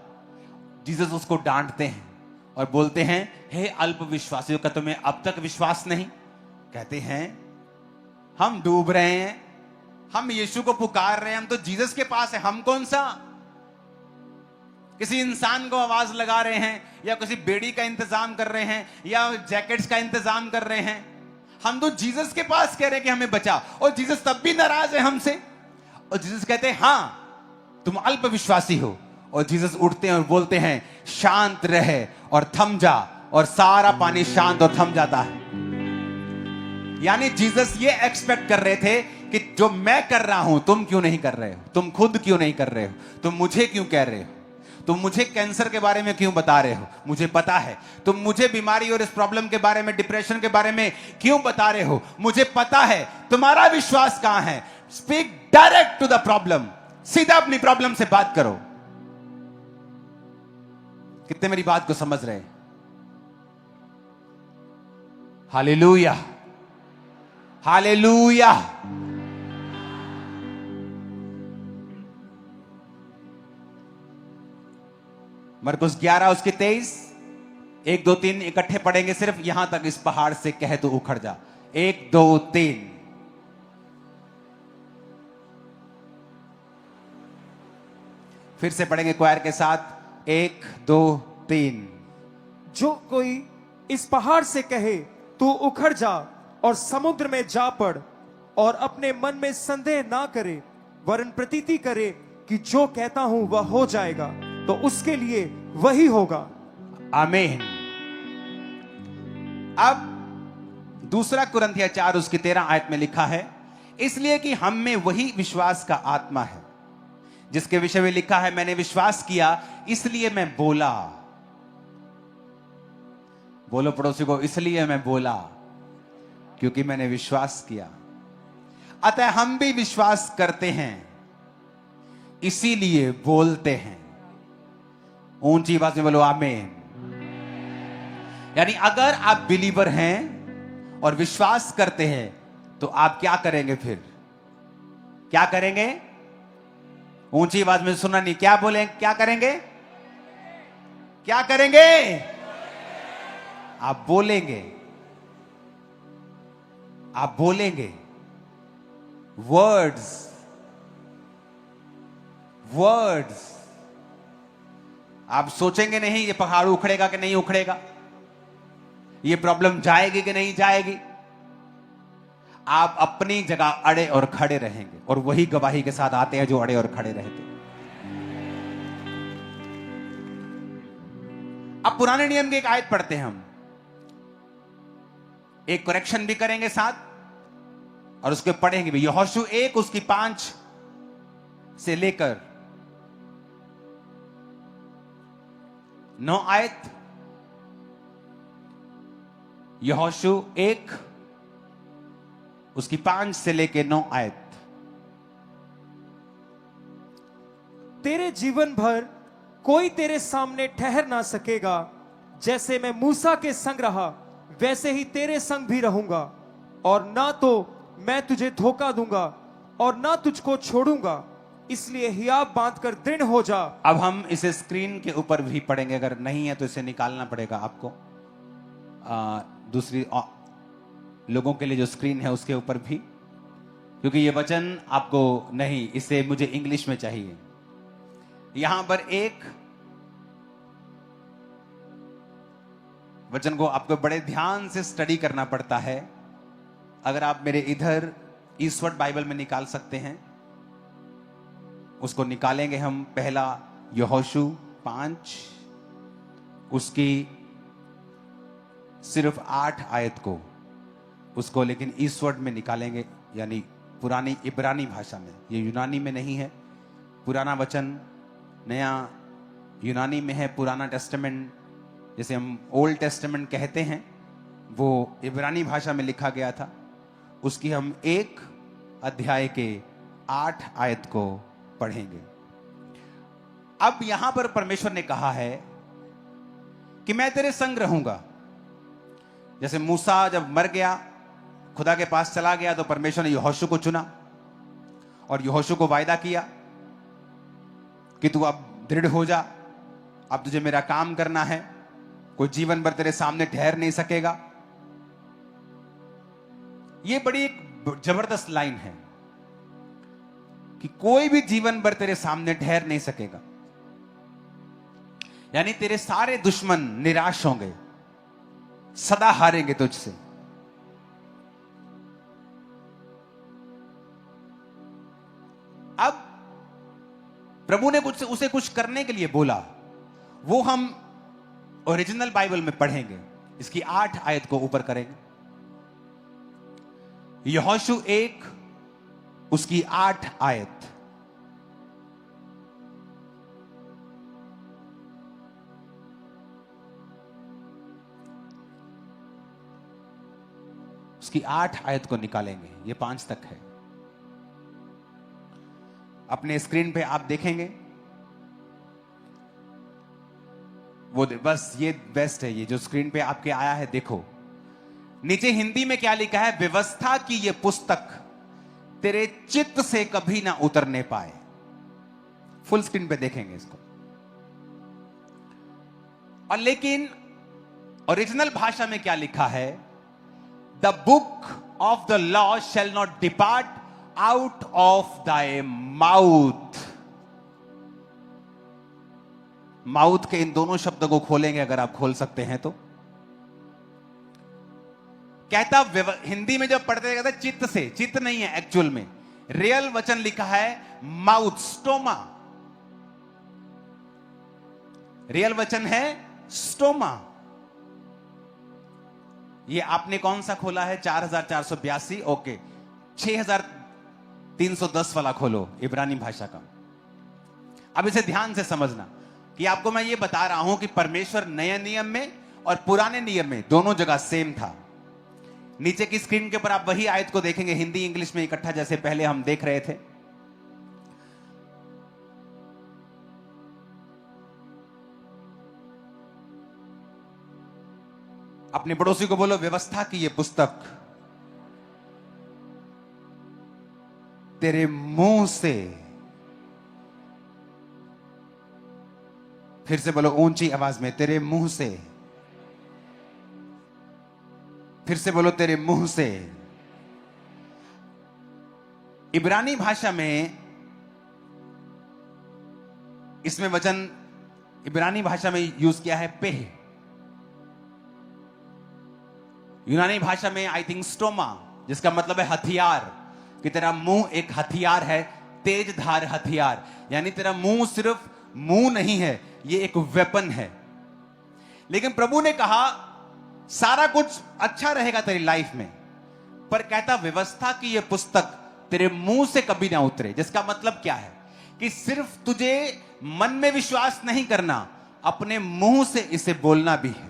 जीसस उसको डांटते हैं और बोलते हैं हे अल्प विश्वासियों का तुम्हें अब तक विश्वास नहीं? कहते हैं हम डूब रहे हैं, हम यीशु को पुकार रहे हैं, हम तो जीसस के पास है, हम कौन सा किसी इंसान को आवाज लगा रहे हैं या किसी बेड़ी का इंतजाम कर रहे हैं या जैकेट्स का इंतजाम कर रहे हैं। हम तो जीसस के पास कह रहे हैं कि हमें बचा, और जीसस तब भी नाराज है हमसे। और जीसस कहते हैं हाँ तुम अल्प विश्वासी हो। और जीसस उठते हैं और बोलते हैं शांत रहे और थम जा, और सारा पानी शांत और थम जाता है। यानी जीसस ये एक्सपेक्ट कर रहे थे कि जो मैं कर रहा हूं तुम क्यों नहीं कर रहे हो, तुम खुद क्यों नहीं कर रहे हो, तुम मुझे क्यों कह रहे हो, तुम मुझे कैंसर के बारे में क्यों बता रहे हो, मुझे पता है। तुम मुझे बीमारी और इस प्रॉब्लम के बारे में, डिप्रेशन के बारे में क्यों बता रहे हो, मुझे पता है। तुम्हारा विश्वास कहां है? Speak direct to the problem. सीधा अपनी प्रॉब्लम से बात करो। कितने मेरी बात को समझ रहे हैं? Hallelujah, hallelujah. मरकुस 11 उसके 23, 1 2 3 इकट्ठे पढ़ेंगे। सिर्फ यहां तक, इस पहाड़ से कहे तो उखड़ जा। 1 2 3। फिर से पढ़ेंगे क्वायर के साथ। 1 2 3। जो कोई इस पहाड़ से कहे तू उखड़ जा और समुद्र में जा पड़, और अपने मन में संदेह ना करे वरन प्रतीति करे कि जो कहता हूं वह हो जाएगा, तो उसके लिए वही होगा। आमीन। अब दूसरा कुरिन्थिया 4 उसकी 13 आयत में लिखा है, इसलिए कि हम में वही विश्वास का आत्मा है जिसके विषय में लिखा है मैंने विश्वास किया इसलिए मैं बोला। बोलो पड़ोसी को, इसलिए मैं बोला क्योंकि मैंने विश्वास किया। अतः हम भी विश्वास करते हैं इसीलिए बोलते हैं। ऊंची आवाज में बोलो आमीन। यानी अगर आप बिलीवर हैं और विश्वास करते हैं तो आप क्या करेंगे? फिर क्या करेंगे? ऊंची आवाज में सुना नहीं, क्या बोले? क्या करेंगे? क्या करेंगे? आप बोलेंगे, आप बोलेंगे। Words, words. आप सोचेंगे नहीं ये पहाड़ उखड़ेगा कि नहीं उखड़ेगा, ये प्रॉब्लम जाएगी कि नहीं जाएगी। आप अपनी जगह अड़े और खड़े रहेंगे, और वही गवाही के साथ आते हैं जो अड़े और खड़े रहते हैं। अब पुराने नियम की एक आयत पढ़ते हैं हम, एक करेक्शन भी करेंगे साथ और उसके पढ़ेंगे भी। यहोशू 1 उसकी 5 से लेकर 9 आयत। यहोशू 1 उसकी 5 से लेकर 9 आयत। तेरे जीवन भर कोई तेरे सामने ठहर ना सकेगा, जैसे मैं मूसा के संग रहा वैसे ही तेरे संग भी रहूंगा, और ना तो मैं तुझे धोखा दूंगा और ना तुझको छोड़ूंगा, इसलिए हियाब बांधकर दृढ़ हो जा। अब हम इसे स्क्रीन के ऊपर भी पढ़ेंगे, अगर नहीं है तो इसे निकालना पड़ेगा आपको। दूसरी लोगों के लिए जो स्क्रीन है उसके ऊपर भी, क्योंकि ये वचन आपको नहीं, इसे मुझे इंग्लिश में चाहिए। यहां पर एक वचन को आपको बड़े ध्यान से स्टडी करना पड़ता है। अगर आप मेरे इधर ईस्वर्ड बाइबल में निकाल सकते हैं, उसको निकालेंगे हम। पहला यहोशू 5 उसकी सिर्फ 8 आयत को, उसको लेकिन ईस्वर्ड में निकालेंगे, यानी पुरानी इब्रानी भाषा में। ये यूनानी में नहीं है, पुराना वचन नया यूनानी में है। पुराना टेस्टामेंट जैसे हम ओल्ड टेस्टामेंट कहते हैं, वो इब्रानी भाषा में लिखा गया था। उसकी हम 1 अध्याय के 8 आयत को पढ़ेंगे। अब यहां पर परमेश्वर ने कहा है कि मैं तेरे संग रहूंगा। जैसे मूसा जब मर गया, खुदा के पास चला गया, तो परमेश्वर ने यहोशू को चुना और यहोशू को वायदा किया कि तू अब दृढ़ हो जा, अब तुझे मेरा काम करना है, कोई जीवन भर तेरे सामने ठहर नहीं सकेगा। यह बड़ी एक जबरदस्त लाइन है कि कोई भी जीवन भर तेरे सामने ठहर नहीं सकेगा, यानी तेरे सारे दुश्मन निराश होंगे, सदा हारेंगे तुझसे। अब प्रभु ने उसे कुछ करने के लिए बोला, वो हम ओरिजिनल बाइबल में पढ़ेंगे। इसकी 8 आयत को ऊपर करेंगे। यहोशू 1 उसकी 8 आयत। उसकी 8 आयत को निकालेंगे, ये 5 तक है। अपने स्क्रीन पे आप देखेंगे, वो बस ये बेस्ट है, ये जो स्क्रीन पे आपके आया है देखो। नीचे हिंदी में क्या लिखा है? व्यवस्था की ये पुस्तक तेरे चित्त से कभी ना उतरने पाए। फुल स्क्रीन पे देखेंगे इसको। और लेकिन ओरिजिनल भाषा में क्या लिखा है? The book of the law shall not depart out of thy mouth. Mouth के इन दोनों शब्दों को खोलेंगे, अगर आप खोल सकते हैं तो। कहता हिंदी में जब पढ़ते कहता चित्त से, चित्त नहीं है एक्चुअल में, रियल वचन लिखा है माउथ, स्टोमा। रियल वचन है स्टोमा। ये आपने कौन सा खोला है? 4482। ओके, 6310 वाला खोलो, इब्रानी भाषा का। अब इसे ध्यान से समझना कि आपको मैं ये बता रहा हूं कि परमेश्वर नए नियम में और पुराने नियम में दोनों जगह सेम था। नीचे की स्क्रीन के ऊपर आप वही आयत को देखेंगे, हिंदी इंग्लिश में इकट्ठा, जैसे पहले हम देख रहे थे। अपने पड़ोसी को बोलो, व्यवस्था की ये पुस्तक तेरे मुंह से, फिर से बोलो ऊंची आवाज में, तेरे मुंह से, फिर से बोलो तेरे मुंह से। इब्रानी भाषा में इसमें वचन इब्रानी भाषा में यूज किया है पेह। यूनानी भाषा में आई थिंक स्टोमा, जिसका मतलब है हथियार, कि तेरा मुंह एक हथियार है, तेज धार हथियार। यानी तेरा मुंह सिर्फ मुंह नहीं है, ये एक वेपन है। लेकिन प्रभु ने कहा सारा कुछ अच्छा रहेगा तेरी लाइफ में, पर कहता व्यवस्था की यह पुस्तक तेरे मुंह से कभी ना उतरे। जिसका मतलब क्या है कि सिर्फ तुझे मन में विश्वास नहीं करना, अपने मुंह से इसे बोलना भी है।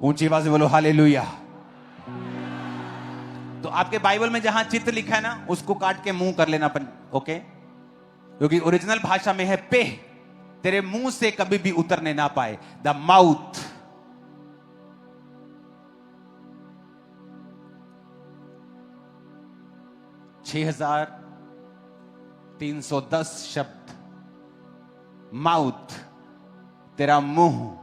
ऊंची आवाज में बोलो हालेलुया। तो आपके बाइबल में जहां चित्र लिखा है ना, उसको काट के मुंह कर लेना अपन, ओके? क्योंकि ओरिजिनल भाषा में है पेह, तेरे मुंह से कभी भी उतरने ना पाए। The mouth. छह 6310 शब्द, माउथ, तेरा मुंह।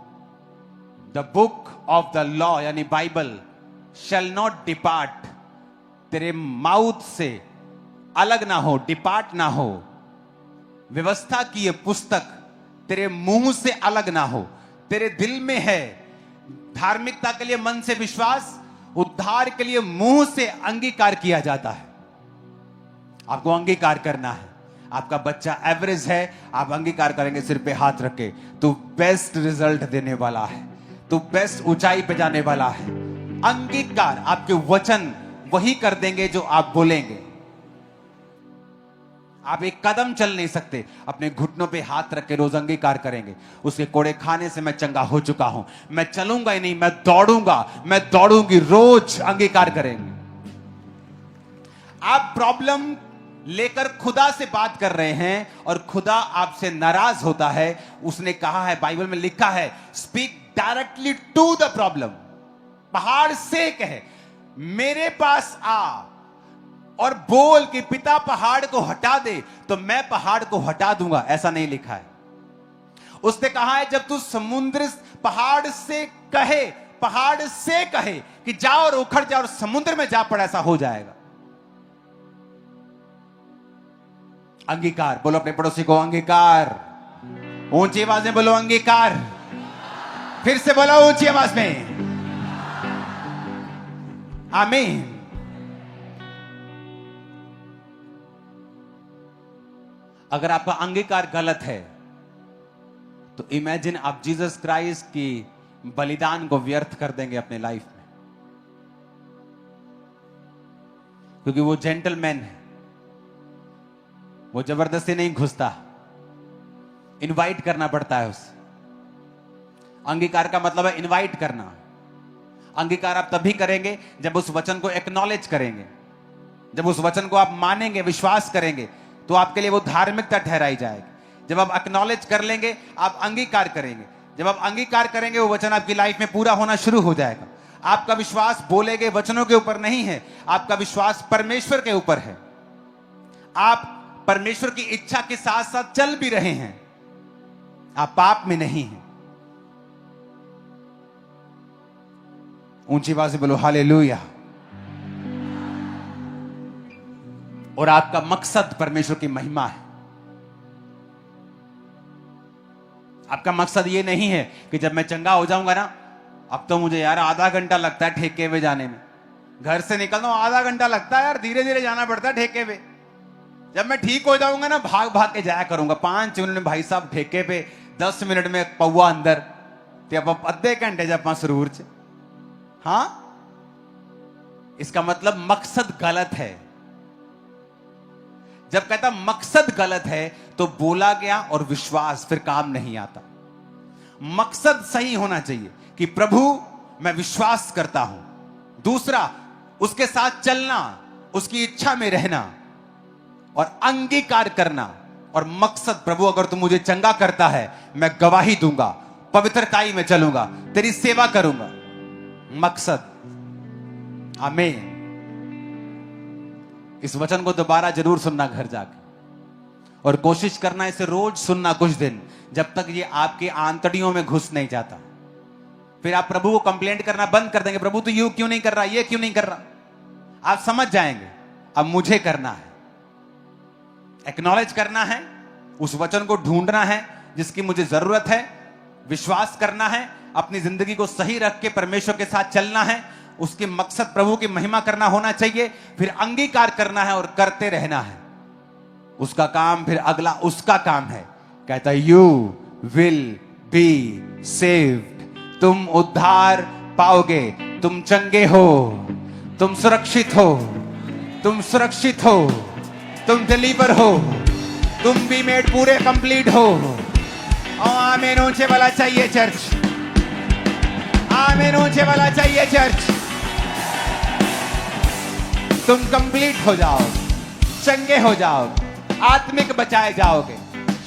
The book of the law यानी बाइबल शैल नॉट डिपार्ट, तेरे माउथ से अलग ना हो, डिपार्ट ना हो। व्यवस्था की यह पुस्तक तेरे मुंह से अलग ना हो। तेरे दिल में है धार्मिकता के लिए मन से विश्वास, उद्धार के लिए मुंह से अंगीकार किया जाता है। आपको अंगीकार करना है। आपका बच्चा एवरेज है, आप अंगीकार करेंगे सिर पे हाथ रख के, तो बेस्ट रिजल्ट देने वाला है, तो बेस्ट ऊंचाई पे जाने वाला है। अंगीकार, आपके वचन वही कर देंगे जो आप बोलेंगे। आप एक कदम चल नहीं सकते, अपने घुटनों पे हाथ रख के रोज अंगीकार करेंगे, उसके कोड़े खाने से मैं चंगा हो चुका हूं, मैं चलूंगा ही नहीं, मैं दौड़ूंगा, मैं दौड़ूंगी, रोज अंगीकार करेंगे। आप प्रॉब्लम लेकर खुदा से बात कर रहे हैं और खुदा आपसे नाराज होता है। उसने कहा है, बाइबल में लिखा है, speak directly to the problem. पहाड़ से कहे मेरे पास आ और बोल कि पिता पहाड़ को हटा दे, तो मैं पहाड़ को हटा दूंगा, ऐसा नहीं लिखा है। उसने कहा है जब तू समुद्र पहाड़ से कहे कि जा और उखड़ जा और समुद्र में जा पड़, ऐसा हो जाएगा। अंगीकार। बोलो अपने पड़ोसी को अंगीकार। ऊंची आवाज में बोलो अंगीकार। फिर से बोलो ऊंची आवाज में आमीन। अगर आपका अंगीकार गलत है तो इमेजिन आप जीसस क्राइस्ट की बलिदान को व्यर्थ कर देंगे अपने लाइफ में, क्योंकि वो जेंटलमैन है, वो जबरदस्ती नहीं घुसता, इनवाइट करना पड़ता है उसे। अंगीकार का मतलब है इनवाइट करना। अंगीकार आप तभी करेंगे जब उस वचन को एक्नॉलेज करेंगे, जब उस वचन को आप मानेंगे, विश्वास करेंगे, तो आपके लिए वो धार्मिकता ठहराई जाएगी। जब आप एक्नॉलेज कर लेंगे, आप अंगीकार करेंगे। जब आप अंगीकार करेंगे, वो वचन आपकी लाइफ में पूरा होना शुरू हो जाएगा। आपका विश्वास बोले गए वचनों के ऊपर नहीं है, आपका विश्वास परमेश्वर के ऊपर है। आप परमेश्वर की इच्छा के साथ साथ चल भी रहे हैं, आप पाप में नहीं हैं। ऊंची आवाज से बोलो हालेलुया। और आपका मकसद परमेश्वर की महिमा है। आपका मकसद ये नहीं है कि जब मैं चंगा हो जाऊंगा ना, अब तो मुझे यार आधा घंटा लगता है ठेके पे जाने में, घर से निकलता हूं आधा घंटा लगता है यार, धीरे धीरे जाना पड़ता है ठेके पे। जब मैं ठीक हो जाऊंगा ना, भाग भाग के जाया करूंगा, 5 मिनट में भाई साहब ठेके पे, 10 मिनट में पौवा अंदर, अद्धे घंटे जब सुरूर च। हाँ, इसका मतलब मकसद गलत है। जब कहता मकसद गलत है तो बोला गया और विश्वास फिर काम नहीं आता। मकसद सही होना चाहिए कि प्रभु मैं विश्वास करता हूं, दूसरा उसके साथ चलना, उसकी इच्छा में रहना और अंगीकार करना। और मकसद, प्रभु अगर तू मुझे चंगा करता है, मैं गवाही दूंगा, पवित्रताई में चलूंगा, तेरी सेवा करूंगा। मकसद। आमीन। इस वचन को दोबारा जरूर सुनना घर जाके, और कोशिश करना इसे रोज सुनना कुछ दिन, जब तक ये आपकी आंतड़ियों में घुस नहीं जाता। फिर आप प्रभु को कंप्लेंट करना बंद कर देंगे, प्रभु तो यू क्यों नहीं कर रहा, ये क्यों नहीं कर रहा। आप समझ जाएंगे अब मुझे करना है, एक्नॉलेज करना है, उस वचन को ढूंढना है जिसकी मुझे जरूरत है, विश्वास करना है, अपनी जिंदगी को सही रख के परमेश्वर के साथ चलना है, उसके मकसद प्रभु की महिमा करना होना चाहिए, फिर अंगीकार करना है और करते रहना है। उसका काम फिर अगला उसका काम है। कहता है यू विल बी सेव्ड, तुम उद्धार पाओगे, तुम चंगे हो, तुम सुरक्षित हो, तुम सुरक्षित हो, तुम डिलीवर हो, तुम भी मेड पूरे कंप्लीट हो। आमीन ऊंचे वाला चाहिए चर्च, आमीन ऊंचे वाला चाहिए चर्च। तुम कंप्लीट हो जाओ, चंगे हो जाओ, आत्मिक बचाए जाओगे,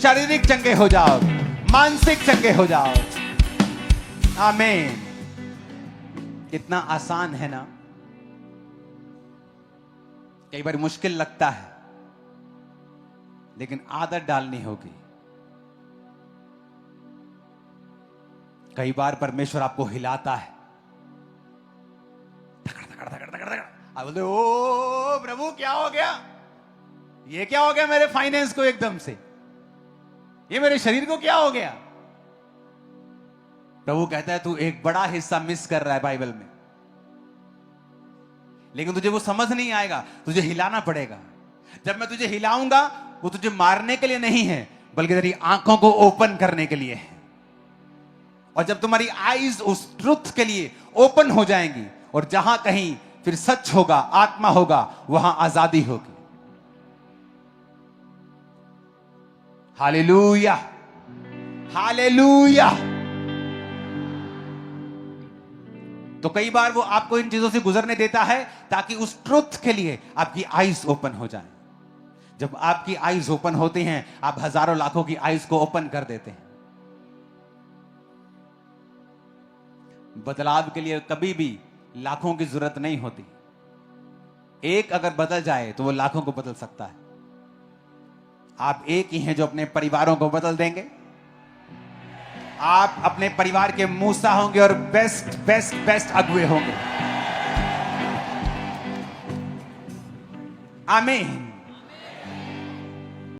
शारीरिक चंगे हो जाओगे, मानसिक चंगे हो जाओगे। आमीन। कितना आसान है ना। कई बार मुश्किल लगता है, लेकिन आदत डालनी होगी। कई बार परमेश्वर आपको हिलाता है, आप बोलते ओ प्रभु क्या हो गया, ये क्या हो गया मेरे फाइनेंस को एकदम से, ये मेरे शरीर को क्या हो गया। प्रभु कहता है तू एक बड़ा हिस्सा मिस कर रहा है बाइबल में, लेकिन तुझे वो समझ नहीं आएगा, तुझे हिलाना पड़ेगा। जब मैं तुझे हिलाऊंगा वो तुझे मारने के लिए नहीं है, बल्कि तेरी आंखों को ओपन करने के लिए है। और जब तुम्हारी आईज उस ट्रुथ के लिए ओपन हो जाएंगी और जहां कहीं फिर सच होगा, आत्मा होगा, वहां आजादी होगी। Hallelujah, hallelujah. तो कई बार वो आपको इन चीजों से गुजरने देता है ताकि उस ट्रुथ के लिए आपकी आईज ओपन हो जाए। जब आपकी आईज ओपन होती हैं, आप हजारों लाखों की आईज को ओपन कर देते हैं। बदलाव के लिए कभी भी लाखों की जरूरत नहीं होती। एक अगर बदल जाए तो वो लाखों को बदल सकता है। आप एक ही हैं जो अपने परिवारों को बदल देंगे। आप अपने परिवार के मूसा होंगे और बेस्ट बेस्ट बेस्ट अगुए होंगे। आमीन।